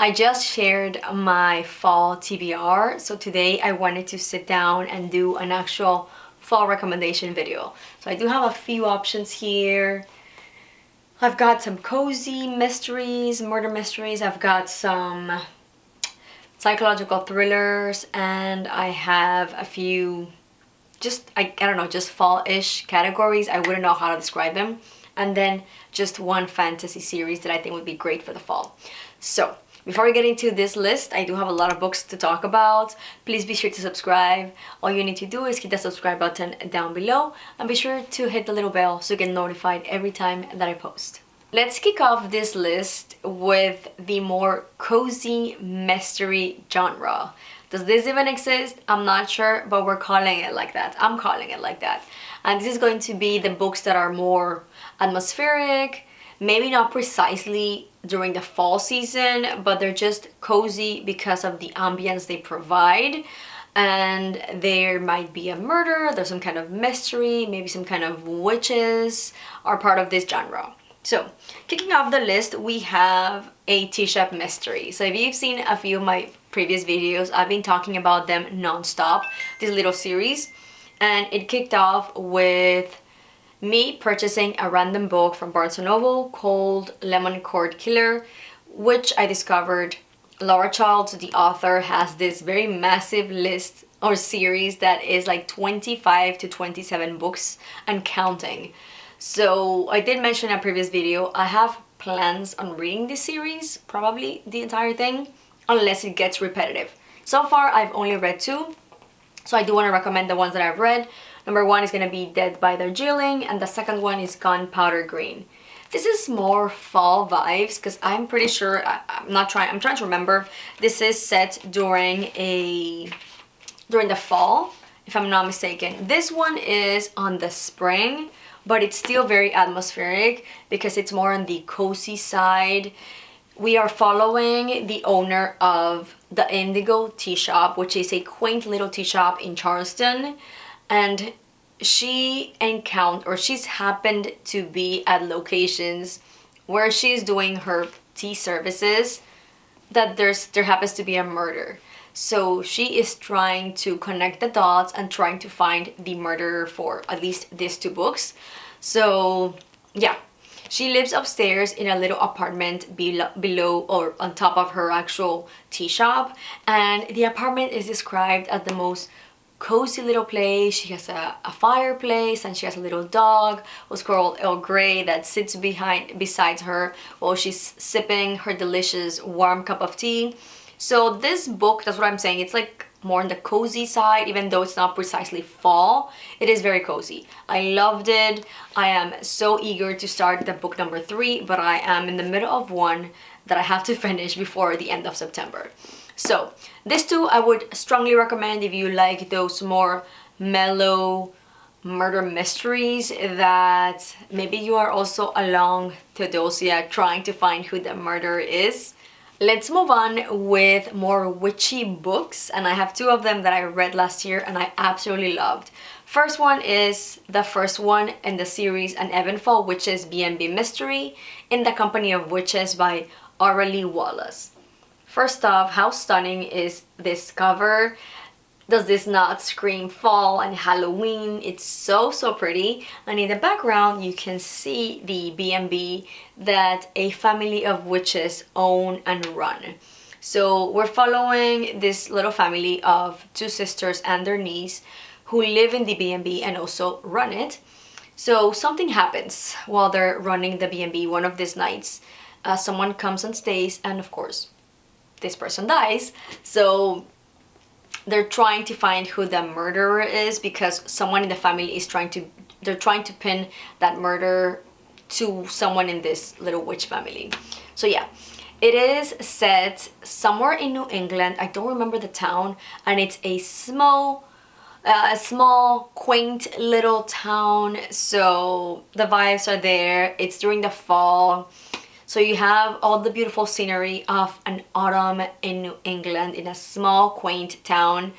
I just shared my fall TBR, so today I wanted to sit down and do an actual fall recommendation video. So I do have a few options here. I've got some cozy mysteries, murder mysteries. I've got some psychological thrillers, and I have a few I don't know, just fall-ish categories. I wouldn't know how to describe them. And then just one fantasy series that I think would be great for the fall. So before we get into this list, I do have a lot of books to talk about. Please be sure to subscribe. All you need to do is hit the subscribe button down below and be sure to hit the little bell so you get notified every time that I post. Let's kick off this list with the more cozy mystery genre. Does this even exist? I'm not sure, but we're calling it like that. I'm calling it like that. And this is going to be the books that are more atmospheric, maybe not precisely during the fall season, but they're just cozy because of the ambience they provide. And there might be a murder, there's some kind of mystery, maybe some kind of witches are part of this genre. So, kicking off the list, we have a T-shop mystery. So if you've seen a few of my previous videos, I've been talking about them non-stop, this little series. And it kicked off with me purchasing a random book from Barnes & Noble called Lemon Cord Killer, which I discovered Laura Childs, the author, has this very massive list or series that is like 25 to 27 books and counting. So I did mention in a previous video, I have plans on reading this series, probably the entire thing, unless it gets repetitive. So far, I've only read 2, so I do want to recommend the ones that I've read. Number 1 is going to be Dead by Darjeeling, and the second one is Gunpowder Green. This is more fall vibes because I'm pretty sure, I'm trying to remember, this is set during the fall, if I'm not mistaken. This one is on the spring, but it's still very atmospheric because it's more on the cozy side. We are following the owner of the Indigo Tea Shop, which is a quaint little tea shop in Charleston, and she's happened to be at locations where she's doing her tea services that there happens to be a murder. So she is trying to connect the dots and trying to find the murderer for at least these 2 books. So yeah, she lives upstairs in a little apartment below or on top of her actual tea shop, and the apartment is described as the most cozy little place. She has a fireplace, and she has a little dog who's called Earl Grey that sits beside her while she's sipping her delicious warm cup of tea. So this book, that's what I'm saying, it's like more on the cozy side, even though it's not precisely fall. It is very cozy. I loved it. I am so eager to start the book number 3, but I am in the middle of one that I have to finish before the end of September. So these 2 I would strongly recommend if you like those more mellow murder mysteries that maybe you are also along Theodosia trying to find who the murderer is. Let's move on with more witchy books, and I have 2 of them that I read last year and I absolutely loved. First one is the first one in the series, An Evenfall Witches B&B Mystery in the Company of Witches by Aurelie Wallace. First off, how stunning is this cover? Does this not scream fall and Halloween? It's so pretty. And in the background, you can see the B&B that a family of witches own and run. So we're following this little family of 2 sisters and their niece who live in the B&B and also run it. So something happens while they're running the B&B one of these nights. Someone comes and stays, and of course, this person dies. So they're trying to find who the murderer is because someone in the family is trying to pin that murder to someone in this little witch family. So yeah, it is set somewhere in New England. I don't remember the town, and it's a small, quaint little town. So the vibes are there. It's during the fall. So you have all the beautiful scenery of an autumn in New England in a small, quaint town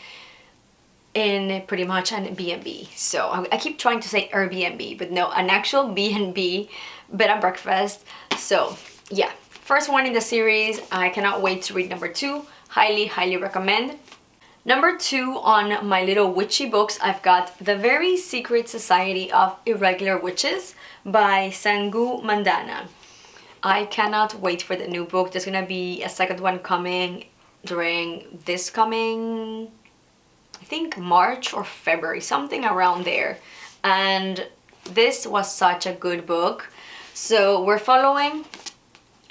in pretty much an B&B. So I keep trying to say Airbnb, but no, an actual B&B, bed and breakfast. So yeah, first one in the series. I cannot wait to read number 2. Highly, highly recommend. Number 2 on my little witchy books, I've got The Very Secret Society of Irregular Witches by Sangu Mandana. I cannot wait for the new book. There's gonna be a second one coming during this coming, I think March or February, something around there. And this was such a good book. So we're following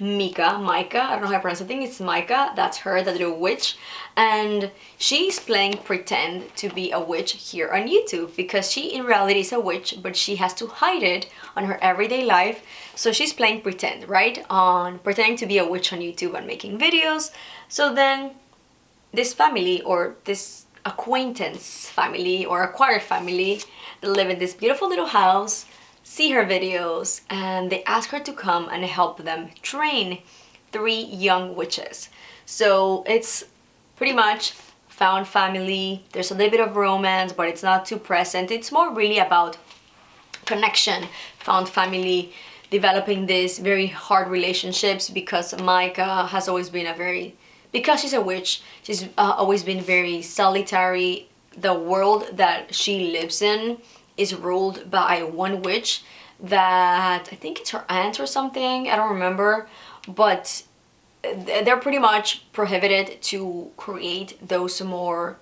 Micah, I don't know how to pronounce it. I think it's Micah, that's her, the little witch, and she's playing pretend to be a witch here on YouTube because she in reality is a witch, but she has to hide it on her everyday life. So she's playing pretend, right? On pretending to be a witch on YouTube and making videos. So then this family, or this acquaintance family or acquired family, live in this beautiful little house, see her videos, and they ask her to come and help them train 3 young witches. So it's pretty much found family. There's a little bit of romance, but it's not too present. It's more really about connection, found family, developing these very hard relationships, because Micah has always been because she's a witch, she's always been very solitary. The world that she lives in is ruled by one witch that I think it's her aunt or something, I don't remember, but they're pretty much prohibited to create those more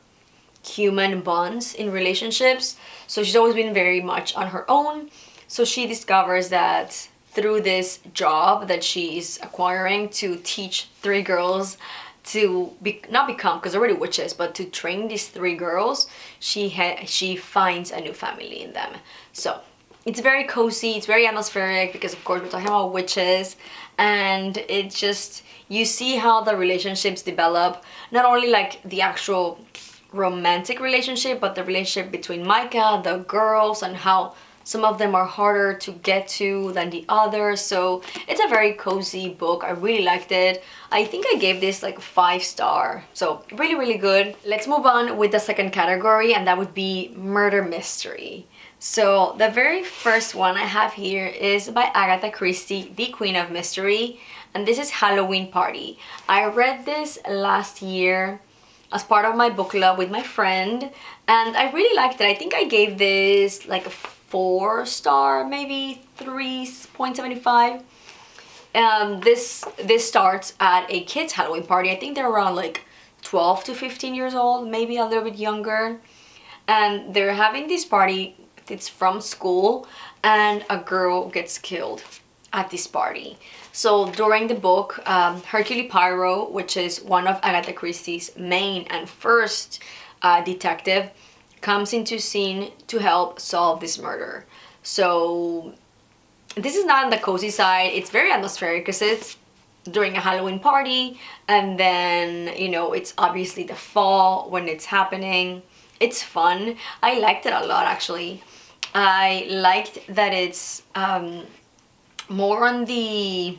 human bonds in relationships. So she's always been very much on her own. So she discovers that through this job that she's acquiring to teach 3 girls to not become, because they're already witches, but to train these 3 girls, she finds a new family in them. So it's very cozy, it's very atmospheric, because of course we're talking about witches, and it just, you see how the relationships develop, not only like the actual romantic relationship, but the relationship between Micah, the girls, and how some of them are harder to get to than the others. So it's a very cozy book. I really liked it. I think I gave this like 5-star. So really, really good. Let's move on with the second category, and that would be murder mystery. So the very first one I have here is by Agatha Christie, the Queen of Mystery, and this is Halloween Party. I read this last year as part of my book club with my friend, and I really liked it. I think I gave this like a 4-star, maybe 3.75. This starts at a kid's Halloween party. I think they're around like 12 to 15 years old, maybe a little bit younger, and they're having this party. It's from school, and a girl gets killed at this party. So during the book, Hercule Poirot, which is one of Agatha Christie's main and first detective, comes into scene to help solve this murder. So this is not on the cozy side. It's very atmospheric because it's during a Halloween party, and then, you know, it's obviously the fall when it's happening. It's fun. I liked it a lot, actually. I liked that it's more on the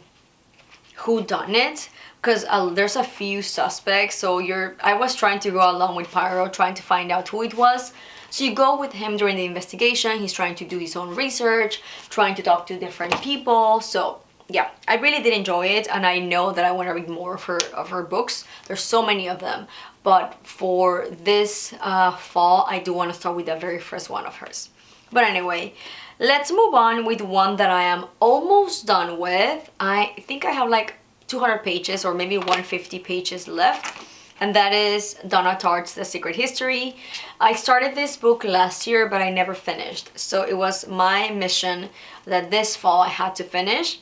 whodunit, because there's a few suspects, so I was trying to go along with Poirot, trying to find out who it was. So you go with him during the investigation. He's trying to do his own research, trying to talk to different people. So yeah, I really did enjoy it, and I know that I want to read more of her books. There's so many of them, but for this fall, I do want to start with the very first one of hers. But anyway, let's move on with one that I am almost done with. I think I have like 200 pages or maybe 150 pages left, and that is Donna Tartt's The Secret History. I started this book last year, but I never finished. So it was my mission that this fall I had to finish.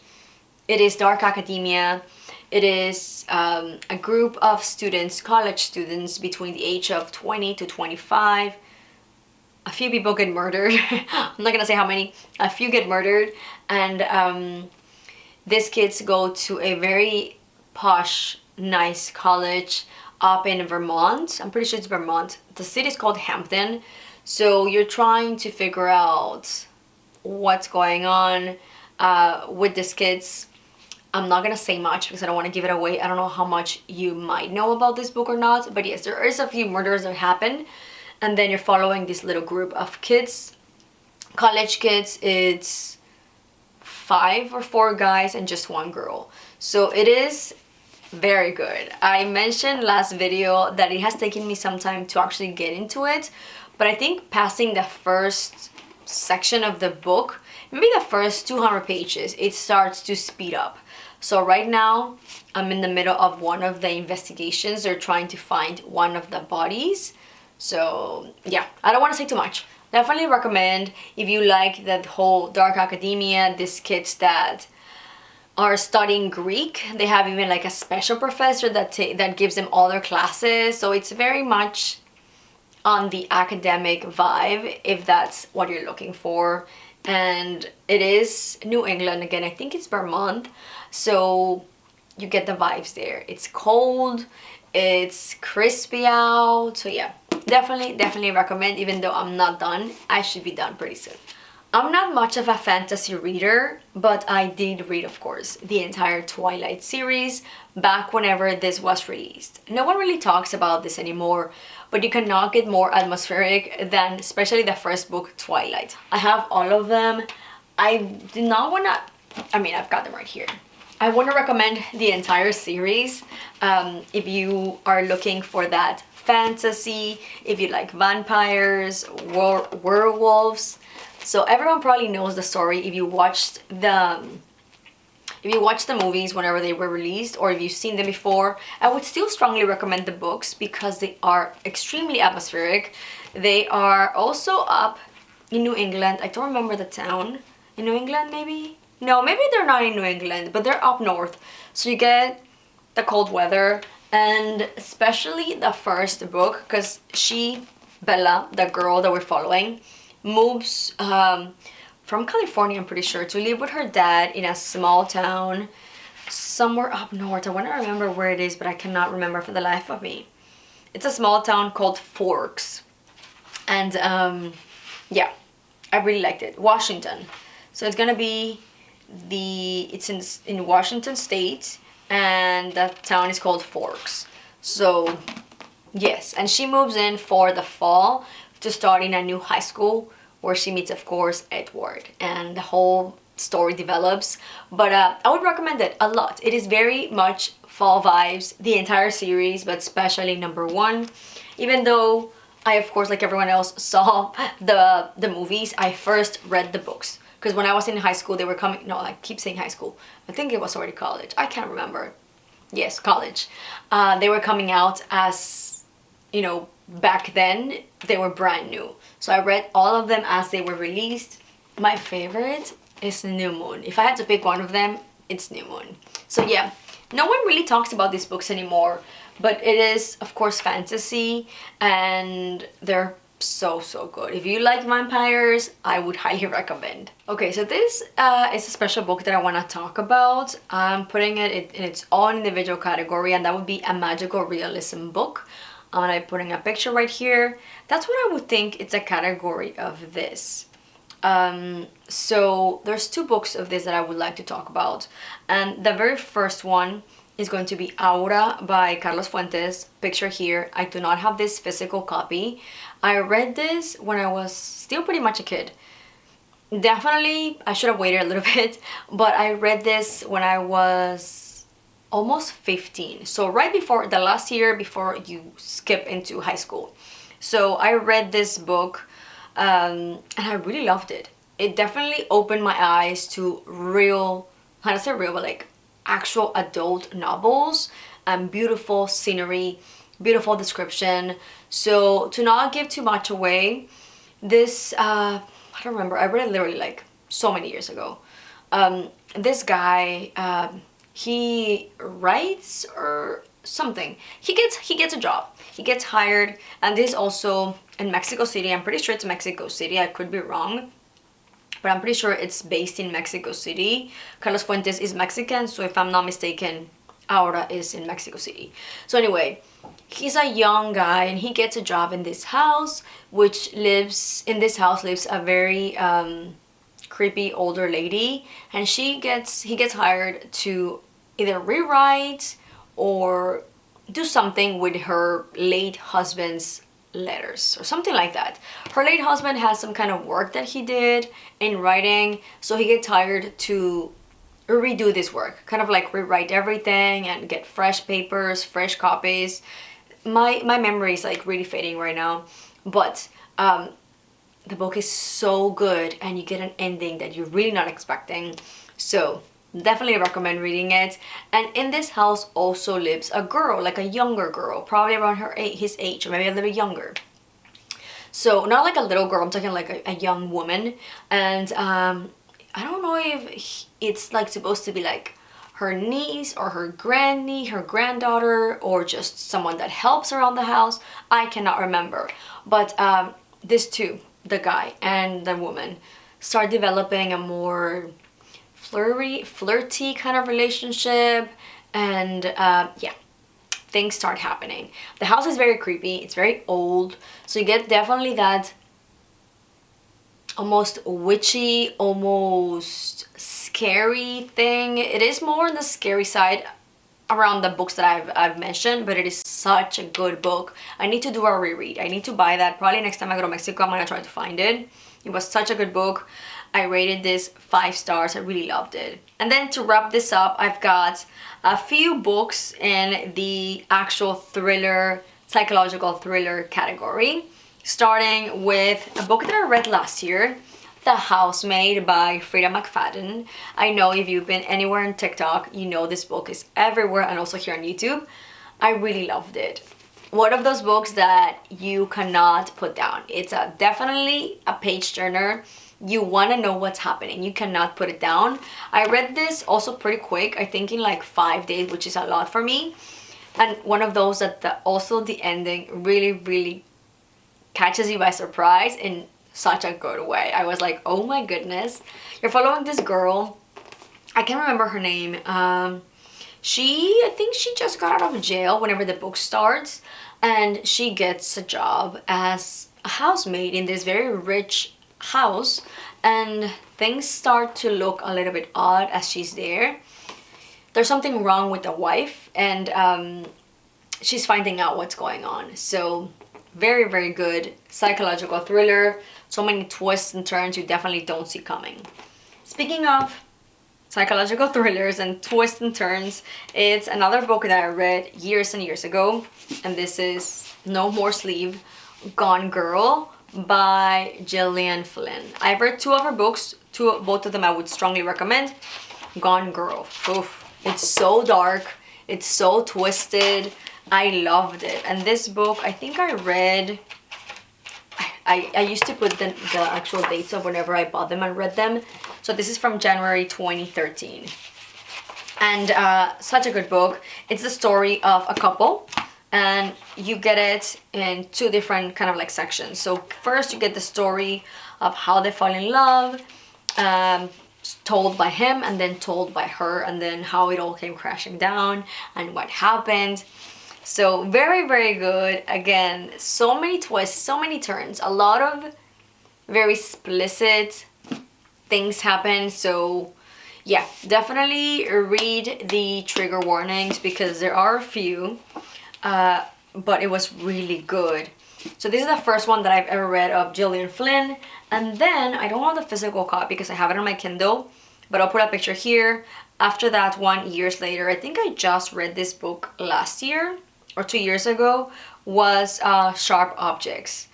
It is dark academia. It is a group of students, college students between the age of 20 to 25. A few people get murdered. I'm not gonna say how many. A few get murdered, and these kids go to a very posh, nice college up in Vermont. I'm pretty sure it's Vermont. The city is called Hampton. So you're trying to figure out what's going on with these kids. I'm not gonna say much because I don't want to give it away. I don't know how much you might know about this book or not, but yes, there is a few murders that happen, and then you're following this little group of kids, college kids. It's 5 or 4 guys and just 1 girl. So it is very good. I mentioned last video that it has taken me some time to actually get into it, but I think passing the first section of the book, maybe the first 200 pages, it starts to speed up. So right now I'm in the middle of one of the investigations. They're trying to find one of the bodies. So yeah, I don't want to say too much. Definitely recommend if you like that whole dark academia, these kids that are studying Greek. They have even like a special professor that gives them all their classes. So it's very much on the academic vibe if that's what you're looking for. And it is New England again. I think it's Vermont. So you get the vibes there. It's cold, it's crispy out. So yeah, definitely recommend, even though I'm not done. I should be done pretty soon. I'm not much of a fantasy reader, but I did read, of course, the entire Twilight series back whenever this was released. No one really talks about this anymore, but you cannot get more atmospheric than especially the first book, Twilight. I have all of them. I do not want to, I mean, I've got them right here. I want to recommend the entire series if you are looking for that fantasy, if you like vampires, werewolves. So everyone probably knows the story if you watched the movies whenever they were released, or if you've seen them before. I would still strongly recommend the books because they are extremely atmospheric. They are also up in New England. I don't remember the town. In New England, maybe? No, maybe they're not in New England, but they're up north. So you get the cold weather, and especially the first book, because Bella, the girl that we're following, moves from California, I'm pretty sure, to live with her dad in a small town somewhere up north. I want to remember where it is, but I cannot remember for the life of me. It's a small town called Forks. And yeah, I really liked it. Washington. So it's gonna be it's in Washington State, and that town is called Forks. So yes, and she moves in for the fall to start in a new high school where she meets, of course, Edward, and the whole story develops. But I would recommend it a lot. It is very much fall vibes, the entire series, but especially number 1. Even though I, of course, like everyone else, saw the movies, I first read the books. Because when I was in high school, they were coming, no, I keep saying high school. I think it was already college. I can't remember. Yes, college. They were coming out as, you know, back then, they were brand new. So I read all of them as they were released. My favorite is New Moon. If I had to pick one of them, it's New Moon. So yeah, no one really talks about these books anymore, but it is, of course, fantasy, and they're so good. If you like vampires, I would highly recommend. Okay, so this is a special book that I want to talk about. I'm putting it in its own individual category, and that would be a magical realism book. I'm putting a picture right here. That's what I would think it's a category of this. So there's 2 books of this that I would like to talk about. And the very first one is going to be Aura by Carlos Fuentes. Picture here. I do not have this physical copy. I read this when I was still pretty much a kid. Definitely, I should have waited a little bit, but I read this when I was almost 15. So right before the last year before you skip into high school. So I read this book and I really loved it. It definitely opened my eyes to real, how to say real, but like actual adult novels and beautiful scenery, beautiful description. So to not give too much away, this, I don't remember, I read it literally like so many years ago. This guy, he writes or something. He gets a job. He gets hired, and this is also in Mexico City. I'm pretty sure it's Mexico City. I could be wrong, but I'm pretty sure it's based in Mexico City. Carlos Fuentes is Mexican, so if I'm not mistaken, Aura is in Mexico City. So anyway, he's a young guy, and he gets a job in this house, in this house lives a very creepy older lady, and he gets hired to either rewrite or do something with her late husband's letters or something like that. Her late husband has some kind of work that he did in writing, so he gets hired to redo this work, kind of like rewrite everything and get fresh papers, fresh copies. My memory is like really fading right now, but the book is so good and you get an ending that you're really not expecting. So definitely recommend reading it. And in this house also lives a girl, like a younger girl, probably around his age, or maybe a little younger. So not like a little girl, I'm talking like a young woman. And I don't know if it's like supposed to be like her niece or her her granddaughter, or just someone that helps around the house. I cannot remember. But this two, the guy and the woman, start developing a more flirty kind of relationship. And yeah, things start happening. The house is very creepy, it's very old, so you get definitely that almost witchy, almost scary thing. It is more on the scary side around the books that I've mentioned, but it is such a good book. I need to do a reread. I need to buy that. Probably next time I go to Mexico, I'm gonna try to find it. It was such a good book. I rated this 5 stars. I really loved it. And then to wrap this up, I've got a few books in the actual thriller, psychological thriller category, starting with a book that I read last year, The Housemaid by Rita McFadden. I know if you've been anywhere on TikTok, you know this book is everywhere, and also here on YouTube. I really loved it. One of those books that you cannot put down. It's definitely a page turner. You want to know what's happening. You cannot put it down. I read this also pretty quick, I think in like 5 days, which is a lot for me. And one of those that also the ending really catches you by surprise in such a good way. I was like, oh my goodness. You're following this girl. I can't remember her name. I think she just got out of jail whenever the book starts. And she gets a job as a housemaid in this very rich house. And things start to look a little bit odd as she's there. There's something wrong with the wife, and she's finding out what's going on. So very good psychological thriller. So many twists and turns you definitely don't see coming. Speaking of psychological thrillers and twists and turns, it's another book that I read years and years ago, and this is No More Sleep, Gone Girl by Gillian Flynn. I've read 2 of her books, both of them I would strongly recommend. Gone Girl, oof, it's so dark, it's so twisted. I loved it. And this book, I think I read, I used to put the actual dates of whenever I bought them and read them. So this is from January 2013. And such a good book. It's the story of a couple, and you get it in 2 different kind of like sections. So first you get the story of how they fall in love, told by him and then told by her, and then how it all came crashing down and what happened. So very good. Again, so many twists, so many turns, a lot of very explicit things happen. So yeah, definitely read the trigger warnings because there are a few, but it was really good. So this is the first one that I've ever read of Gillian Flynn. And then I don't have the physical copy because I have it on my Kindle, but I'll put a picture here. After that one, years later, I think I just read this book last year or 2 years ago, was Sharp Objects.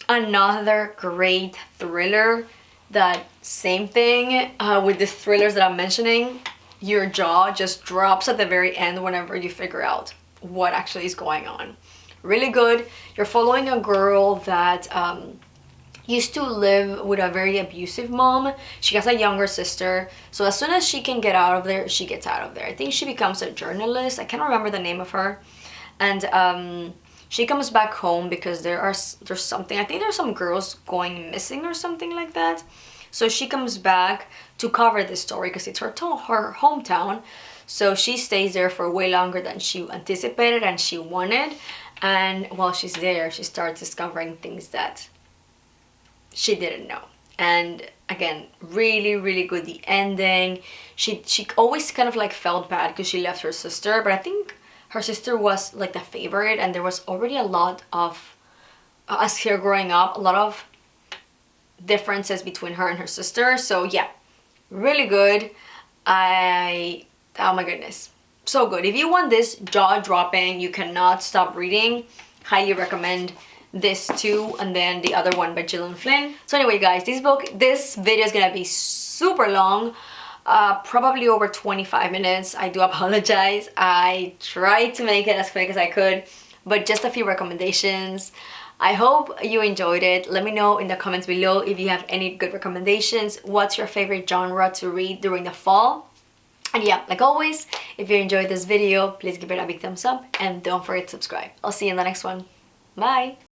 Another great thriller. That same thing with the thrillers that I'm mentioning, your jaw just drops at the very end whenever you figure out what actually is going on. Really good. You're following a girl that used to live with a very abusive mom. She has a younger sister, so as soon as she can get out of there, she gets out of there. I think she becomes a journalist. I can't remember the name of her. And she comes back home because there's something, I think there's some girls going missing or something like that. So she comes back to cover this story because it's her hometown. So she stays there for way longer than she anticipated and she wanted. And while she's there, she starts discovering things that she didn't know. And again, really good. The ending, she always kind of like felt bad because she left her sister, but I think her sister was like the favorite, and there was already a lot of, as her growing up, a lot of differences between her and her sister. So yeah, really good. Oh my goodness, so good. If you want this jaw-dropping, you cannot stop reading, highly recommend this too, and then the other one by Gillian Flynn. So anyway guys, this video is gonna be super long, probably over 25 minutes. I do apologize. I tried to make it as quick as I could, but just a few recommendations. I hope you enjoyed it. Let me know in the comments below if you have any good recommendations. What's your favorite genre to read during the fall? And yeah, like always, if you enjoyed this video, please give it a big thumbs up and don't forget to subscribe. I'll see you in the next one. Bye!